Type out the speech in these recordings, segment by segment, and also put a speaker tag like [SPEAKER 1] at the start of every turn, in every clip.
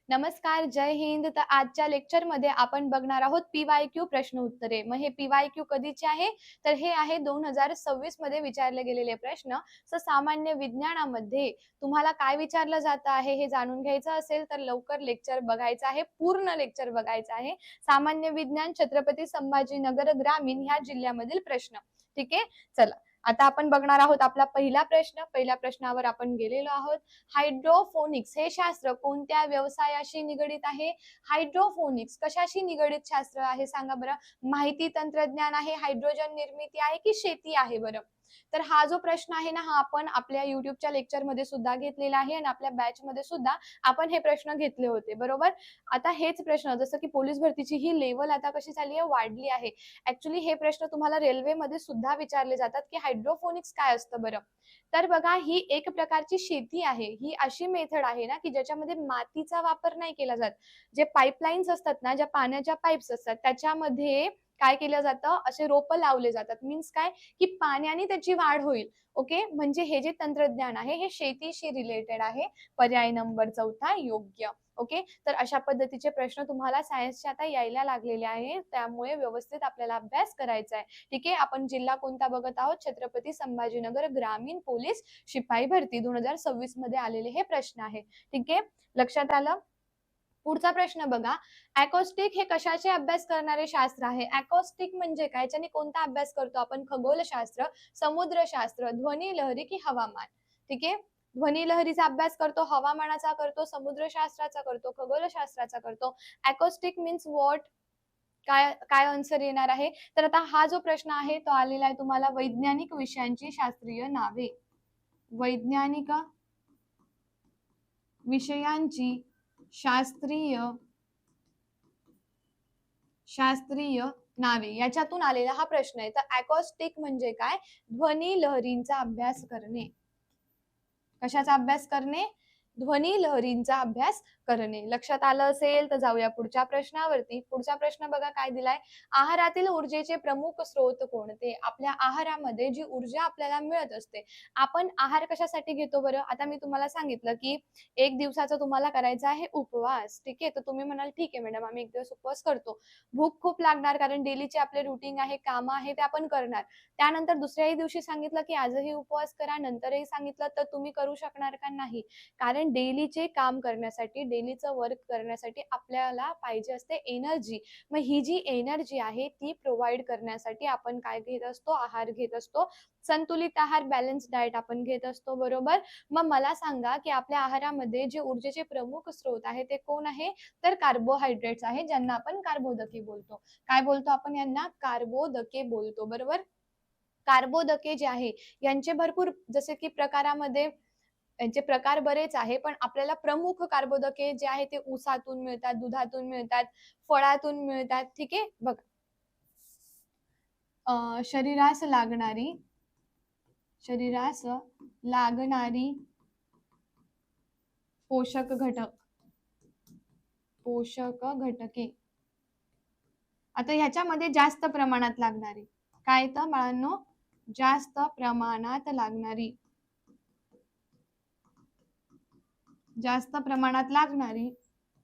[SPEAKER 1] नमस्कार, जय हिंद. तर आजच्या लेक्चरमध्ये आपण बघणार आहोत पी-वाय-क्यू प्रश्न उत्तरे. मग हे पी-वाय-क्यू कधीचे आहे? तर हे आहे 2026 मध्ये विचारले गेलेले प्रश्न. सामान्य विज्ञानामध्ये तुम्हाला काय विचारलं जातं आहे हे जाणून घ्यायचं असेल तर लवकर लेक्चर बघायचं आहे. पूर्ण लेक्चर बघायचं आहे. सामान्य विज्ञान छत्रपती संभाजीनगर ग्रामीण ह्या जिल्ह्यामधील प्रश्न. ठीक आहे? चला. आता आपण बघणार आहोत आपला पहिला प्रश्न. पहिल्या प्रश्नावर आपण गेलेलो आहोत. हायड्रोफोनिक्स हे शास्त्र कोणत्या व्यवसायाशी निगडित आहे? हायड्रोफोनिक्स कशाशी निगडित शास्त्र आहे सांगा बरं? माहिती तंत्रज्ञान आहे, हायड्रोजन निर्मिती आहे की शेती आहे बरं? तर हा जो प्रश्न आहे ना, हा आपण आपल्या युट्यूबच्या लेक्चरमध्ये सुद्धा घेतलेला आहे आणि आपल्या बॅचमध्ये सुद्धा आपण हे प्रश्न घेतले होते, बरोबर? आता हेच प्रश्न जसं की पोलीस भरतीची ही लेवल आता कशी झाली आहे, वाढली आहे. ऍक्च्युली हे प्रश्न तुम्हाला रेल्वेमध्ये सुद्धा विचारले जातात की हायड्रोफोनिक्स काय असतं बरं? तर बघा, ही एक प्रकारची शेती आहे. ही अशी मेथड आहे ना की ज्याच्यामध्ये मातीचा वापर नाही केला जात. जे पाईपलाईन्स असतात ना, ज्या पाण्याच्या पाईप्स असतात त्याच्यामध्ये काय केलं जातं, असे रोपं लावले जातात. मीन्स काय, की पाण्याने त्याची वाढ होईल. ओके, म्हणजे हे जे तंत्रज्ञान आहे हे शेतीशी रिलेटेड आहे. पर्याय नंबर 4 योग्य. ओके, तर अशा पद्धतीचे प्रश्न तुम्हाला सायन्सचे आता यायला लागलेले आहे. त्यामुळे व्यवस्थित आपल्याला अभ्यास करायचा आहे. ठीक आहे, आपण जिल्हा कोणता बघत आहोत? छत्रपती संभाजीनगर ग्रामीण पोलीस शिपाई भरती 2026 मध्ये आलेले हे प्रश्न आहे. ठीक आहे, लक्षात आलं? पुढचा प्रश्न बघा. अकॉस्टिक हे कशाचे अभ्यास करणारे शास्त्र आहे? अकॉस्टिक म्हणजे काय? याच्याने कोणता अभ्यास करतो आपण? खगोलशास्त्र, समुद्रशास्त्र, ध्वनी लहरी की हवामान? ठीक आहे, ध्वनी लहरीचा अभ्यास करतो, हवामानाचा करतो, समुद्रशास्त्राचा करतो, खगोलशास्त्राचा करतो. Acoustic means what? काय काय आन्सर येणार आहे? तर आता हा जो प्रश्न आहे तो आलेला आहे तुम्हाला वैज्ञानिक विषयांची शास्त्रीय नावे. वैज्ञानिक विषयांची शास्त्रीय शास्त्रीय नावे याच्यातून आलेला हा प्रश्न आहे. तर अकॉस्टिक म्हणजे काय? ध्वनी लहरींचा अभ्यास करणे. कशाचा अभ्यास करणे? ध्वनी लहरींचा अभ्यास करणे. लक्षात आलं असेल तर जाऊया पुढच्या प्रश्नावरती. पुढचा प्रश्न बघा काय दिलाय. आहारातील ऊर्जेचे प्रमुख स्रोत कोणते? आपल्या आहारामध्ये जी ऊर्जा आपल्याला मिळत असते, आपण आहार कशासाठी घेतो बरं? आता मी तुम्हाला सांगितलं की एक दिवसाचा तुम्हाला करायचा आहे उपवास. ठीक आहे, तर तुम्ही म्हणाल ठीक आहे मॅडम, आम्ही एक दिवस उपवास करतो. भूक खूप लागणार कारण डेलीचे आपले रुटीन आहे, काम आहे ते आपण करणार. त्यानंतर दुसऱ्याही दिवशी सांगितलं की आजही उपवास करा, नंतरही सांगितलं तर तुम्ही करू शकणार का? नाही. कारण डेलीचे काम करण्यासाठी, डेलीचं वर्क करण्यासाठी आपल्याला पाहिजे असते एनर्जी. मग ही जी एनर्जी आहे ती प्रोव्हाइड करण्यासाठी आपण काय घेत असतो? आहार घेत असतो. संतुलित आहार, बॅलन्स डाएट आपण घेत असतो, बरोबर? मग मला सांगा की आपल्या आहारामध्ये जे ऊर्जेचे प्रमुख स्रोत आहे ते कोण आहे? तर कार्बोहायड्रेट्स आहे, ज्यांना आपण कार्बोदके बोलतो. काय बोलतो आपण यांना? कार्बोदके बोलतो, बरोबर? कार्बोदके जे आहे यांचे भरपूर जसे की प्रकारामध्ये यांचे प्रकार बरेच आहे, पण आपल्याला प्रमुख कार्बोदके जे आहे ते ऊसातून मिळतात, दुधातून मिळतात, फळातून मिळतात. ठीक आहे, बघा. शरीरास लागणारी पोषक घटके. आता ह्याच्यामध्ये जास्त प्रमाणात लागणारी काय? तर बाळांनो, जास्त प्रमाणात लागणारी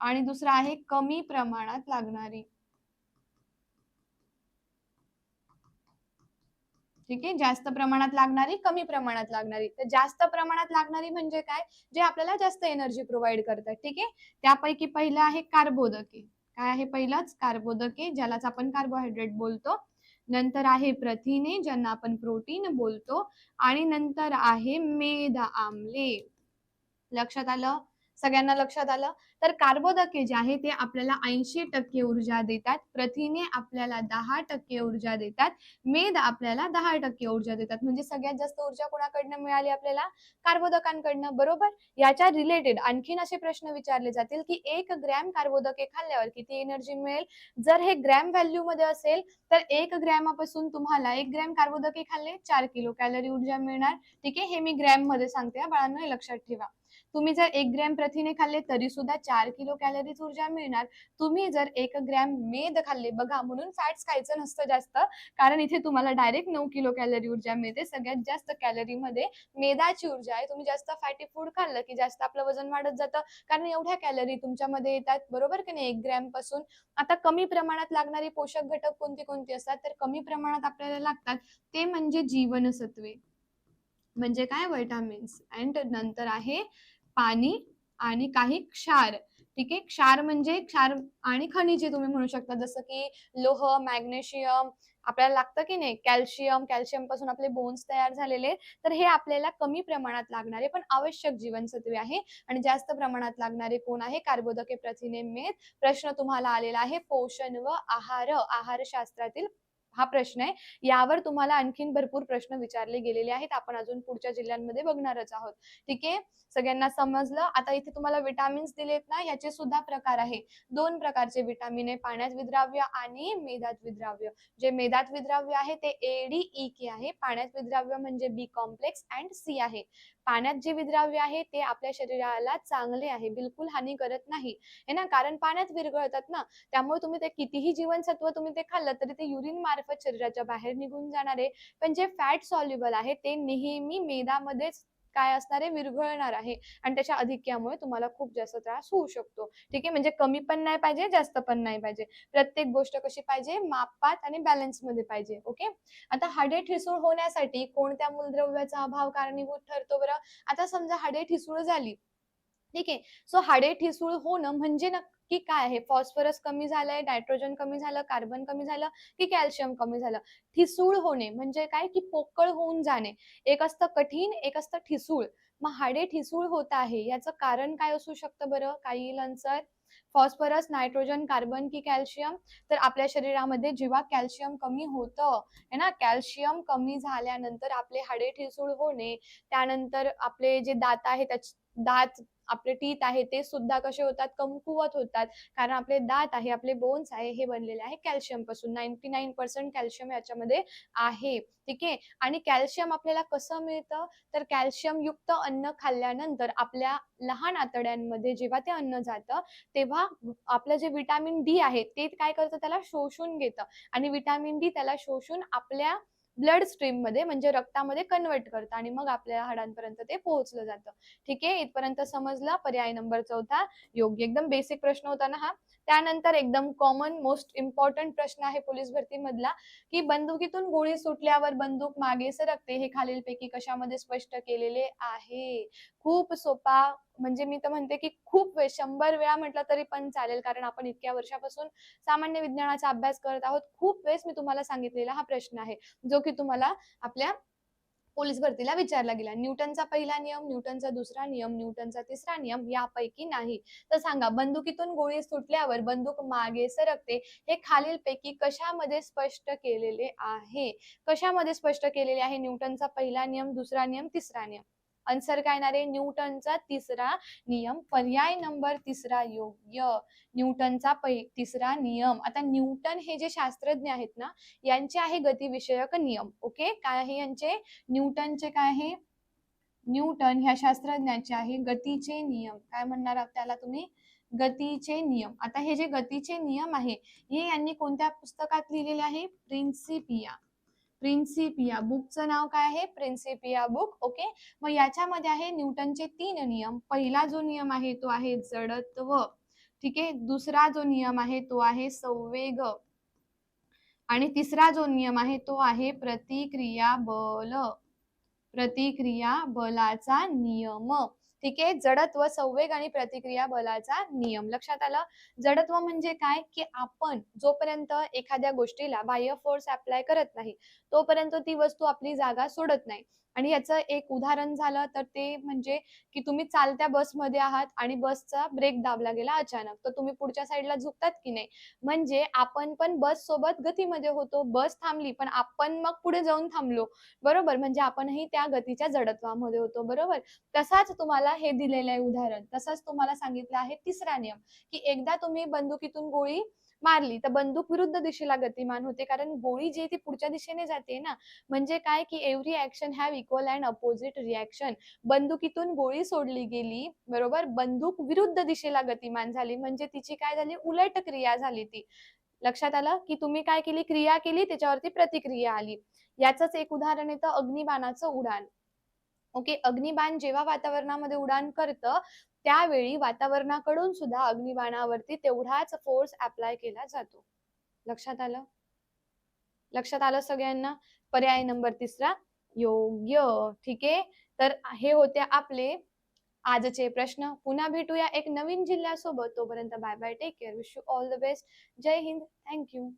[SPEAKER 1] आणि दुसरं आहे कमी प्रमाणात लागणारी. ठीक आहे, जास्त प्रमाणात लागणारी, कमी प्रमाणात लागणारी. तर जास्त प्रमाणात लागणारी म्हणजे काय? जे आपल्याला जास्त एनर्जी प्रोव्हाइड करतात. ठीक आहे, त्यापैकी पहिलं आहे कार्बोदके. काय आहे? पहिलंच कार्बोदके, ज्यालाच आपण कार्बोहायड्रेट बोलतो. नंतर आहे प्रथिने, ज्यांना आपण प्रोटीन बोलतो. आणि नंतर आहे मेद आम्ले. लक्षात आलं? सगळ्यांना लक्षात आलं? तर कार्बोदके जे आहे ते आपल्याला 80% ऊर्जा देतात. प्रथिने आपल्याला 10% ऊर्जा देतात. मेद आपल्याला 10% ऊर्जा देतात. म्हणजे सगळ्यात जास्त ऊर्जा कोणाकडनं मिळाली आपल्याला? कार्बोदकांकडनं, बरोबर? याच्या रिलेटेड आणखीन असे प्रश्न विचारले जातील की 1 ग्रॅम कार्बोदके खाल्ल्यावर किती एनर्जी मिळेल? जर हे ग्रॅम व्हॅल्यू मध्ये असेल तर 1 ग्रॅमापासून तुम्हाला 1 ग्रॅम कार्बोदके खाल्ले 4 किलो कॅलरी ऊर्जा मिळणार. ठीक आहे, हे मी ग्रॅम मध्ये सांगते बाळांनो, हे लक्षात ठेवा. तुम्ही जर 1 ग्रॅम प्रथिने खाल्ले तरी सुद्धा 4 किलो कॅलरीज ऊर्जा मिळणार. तुम्ही जर 1 ग्रॅम मेद खाल्ले, बघा म्हणून फॅट्स खायचं नसतं जास्त, कारण इथे तुम्हाला डायरेक्ट 9 किलो कॅलरी ऊर्जा मिळते. सगळ्यात जास्त कॅलरीमध्ये मेदाची ऊर्जा आहे. तुम्ही जास्त फॅटी फूड खाल्लं की जास्त आपलं वजन वाढत जातं, कारण एवढ्या कॅलरी तुमच्यामध्ये येतात, बरोबर की नाही? 1 ग्रॅम पासून. आता कमी प्रमाणात लागणारे पोषक घटक कोणते कोणते असतात, तर कमी प्रमाणात आपल्याला लागतात ते म्हणजे जीवनसत्वे, म्हणजे काय, विटामिन्स, अँड नंतर आहे पाणी आणि काही क्षार. ठीक आहे, क्षार म्हणजे क्षार आणि खनिजे तुम्ही म्हणू शकता, जसं की लोह, मॅग्नेशियम आपल्याला लागतं की नाही, कॅल्शियम, कॅल्शियम पासून आपले बोन्स तयार झालेले. तर हे आपल्याला कमी प्रमाणात लागणारे पण आवश्यक जीवनसत्वे आहे. आणि जास्त प्रमाणात लागणारे कोण आहे, कर्बोदके, प्रथिने, मेद. प्रश्न तुम्हाला आलेला आहे पोषण व आहारशास्त्रातील हा प्रश्न आहे. यावर तुम्हाला आणखीन भरपूर प्रश्न विचारले गेलेले आहेत. आपण अजून पुढच्या जिल्ह्यांमध्ये बघणारच आहोत. ठीक आहे, सगळ्यांना समजलं? आता इथे तुम्हाला विटामिन्स दिलेत ना, याचे सुद्धा प्रकार आहे. 2 प्रकारचे विटामिन आहे, पाण्यात विद्राव्य आणि मेदात विद्राव्य. जे मेदात विद्राव्य आहे ते ADEK आहे. पाण्यात विद्राव्य म्हणजे बी कॉम्प्लेक्स अँड सी आहे. पाण्यात जे विद्राव्य आहे ते आपल्या शरीराला चांगले आहे, बिलकुल हानी करत नाही, है ना, कारण पाण्यात विरघळतात ना. त्यामुळे तुम्ही ते कितीही जीवनसत्व तुम्ही ते खाल्लं तरी ते युरिन मार्फत शरीराच्या बाहेर निघून जाणार आहे. पण जे फॅट सॉल्युबल आहे ते नेहमी मेदामध्येच काय असणार आहे, विरघळणार आहे. आणि त्याच्या अधिक्यामुळे तुम्हाला खूप जास्त त्रास होऊ शकतो. ठीक आहे, म्हणजे कमी पण नाही पाहिजे, जास्त पण नाही पाहिजे. प्रत्येक गोष्ट कशी पाहिजे, मापात आणि बॅलन्समध्ये पाहिजे. ओके. आता हाडे ठिसूळ होण्यासाठी कोणत्या मूलद्रव्याचा अभाव कारणीभूत ठरतो बरं? आता समजा हाडे ठिसूळ झाली, ठीक आहे. सो हाडे ठिसूळ होणं म्हणजे नक्की काय आहे? फॉस्फरस कमी झालंय, नायट्रोजन कमी झालं, कार्बन कमी झालं, की कॅल्शियम कमी झालं? ठिसूळ होणे म्हणजे काय, की पोकळ होऊन जाणे. एक असतं कठीण, एक असतं ठिसूळ. मग हाडे ठिसूळ होत आहे याचं कारण काय असू शकतं बरं? काही येईल आन्सर. फॉस्फरस, नायट्रोजन, कार्बन की कॅल्शियम? तर आपल्या शरीरामध्ये जेव्हा कॅल्शियम कमी होतं, है ना, कॅल्शियम कमी झाल्यानंतर आपले हाडे ठिसूळ होणे, त्यानंतर आपले जे दात आहेत, दात, आपले टीथ आहे ते सुद्धा कसे होतात, कमकुवत होतात. कारण आपले दात आहे, आपले बोन्स आहे, हे बनलेले आहे कॅल्शियम पासून. 99% कॅल्शियम याच्यामध्ये आहे. ठीक आहे. आणि कॅल्शियम आपल्याला कसं मिळतं, तर कॅल्शियम युक्त अन्न खाल्ल्यानंतर आपल्या लहान आतड्यांमध्ये जेव्हा ते अन्न जातं, तेव्हा आपलं जे विटामिन डी आहे ते काय करतं, त्याला शोषून घेतं. आणि विटामिन डी त्याला शोषून आपल्या ब्लड स्ट्रीम मध्ये म्हणजे रक्तामध्ये कन्वर्ट करतं आणि मग आपल्या हाडांपर्यंत ते पोहोचलं जातं. ठीक आहे, इथपर्यंत समजला? पर्याय नंबर 4 योग्य. एकदम बेसिक प्रश्न होता ना हा. त्यानंतर एकदम कॉमन मोस्ट इम्पॉर्टंट प्रश्न आहे पोलीस भरतीमधला, की बंदुकीतून गोळी सुटल्यावर बंदूक मागे सरकते, हे खालीलपैकी कशामध्ये स्पष्ट केलेले आहे? खूप सोपा, म्हणजे मी तर म्हणते की खूप 100 वेळा म्हटलं तरी पण चालेल, कारण आपण इतक्या वर्षापासून सामान्य विज्ञानाचा अभ्यास करत आहोत. खूप वेळेस मी तुम्हाला सांगितलेला हा प्रश्न आहे, जो की तुम्हाला आपल्या पोलीस भरतीला विचारला गेला. न्यूटनचा पहिला नियम, न्यूटनचा दुसरा नियम, न्यूटनचा तिसरा नियम यापैकी नाही. तर सांगा, बंदुकीतून गोळी सुटल्यावर बंदूक मागे सरकते, हे खालीलपैकी कशामध्ये स्पष्ट केलेले आहे? कशामध्ये स्पष्ट केलेले आहे? न्यूटनचा पहिला नियम, दुसरा नियम, तिसरा नियम. आन्सर काय येणार आहे? न्यूटनचा तिसरा नियम. पर्याय नंबर 3 योग्य. न्यूटनचा तिसरा नियम. आता न्यूटन हे जे शास्त्रज्ञ आहेत ना, यांचे आहे गतिविषयक नियम. ओके, काय आहे यांचे? न्यूटनचे काय आहे? न्यूटन ह्या शास्त्रज्ञाचे आहे गतीचे नियम. काय म्हणणार आहात त्याला तुम्ही? गतीचे नियम. आता हे जे गतीचे नियम आहे, हे यांनी कोणत्या पुस्तकात लिहिलेले आहे? प्रिन्सिपिया. प्रिन्सिपिया बुकचं नाव काय आहे? Principia book. ओके. मग याच्यामध्ये आहे न्यूटनचे 3 नियम. पहिला जो नियम आहे तो आहे जडत्व. ठीक आहे. दुसरा जो नियम आहे तो आहे संवेग. आणि तिसरा जो नियम आहे तो आहे प्रतिक्रिया बल. प्रतिक्रिया बलाचा नियम. ठीक आहे. जडत्व, संवेग आणि प्रतिक्रिया बलाचा नियम. लक्षात आलं? जडत्व म्हणजे काय, की आपण जोपर्यंत एखाद्या गोष्टीला बाह्य फोर्स अप्लाय करत नाही तोपर्यंत ती वस्तू आपली जागा सोडत नाही. आणि याचं एक उदाहरण झालं तर ते म्हणजे की तुम्ही चालत्या बसमध्ये आहात आणि बसचा ब्रेक दाबला गेला अचानक, तर तुम्ही पुढच्या साईडला झुकतात की नाही? म्हणजे आपण पण बस सोबत गतीमध्ये होतो. बस थांबली पण आपण मग पुढे जाऊन थांबलो, बरोबर? म्हणजे आपणही त्या गतीच्या जडत्वामध्ये होतो, बरोबर? तसाच तुम्हाला हे दिलेलं आहे उदाहरण. तसंच तुम्हाला सांगितलं आहे तिसरा नियम, की एकदा तुम्ही बंदुकीतून गोळी मारली तर बंदूक विरुद्ध दिशेला गतिमान होते, कारण गोळी जी आहे ती पुढच्या दिशेने जाते ना. म्हणजे काय की every action have equal and opposite reaction. बंदुकीतून गोळी सोडली गेली, बरोबर, बंदूक विरुद्ध दिशेला गतिमान झाली, म्हणजे तिची काय झाली, उलट क्रिया झाली ती. लक्षात आलं की तुम्ही काय केली, क्रिया केली, त्याच्यावरती प्रतिक्रिया आली. याचंच एक उदाहरण येतं अग्निबाणाचं उडान. ओके, अग्निबाण जेव्हा वातावरणामध्ये उडान करतं, त्यावेळी वातावरणाकडून सुद्धा अग्निबाणावरती तेवढाच फोर्स अप्लाय केला जातो. लक्षात आलं? लक्षात आलं सगळ्यांना? पर्याय नंबर 3 योग्य. ठीक आहे. तर हे होते आपले आजचे प्रश्न. पुन्हा भेटूया एक नवीन जिल्ह्यासोबत. तोपर्यंत bye bye. Take care. Wish you all the best. जय हिंद. Thank you.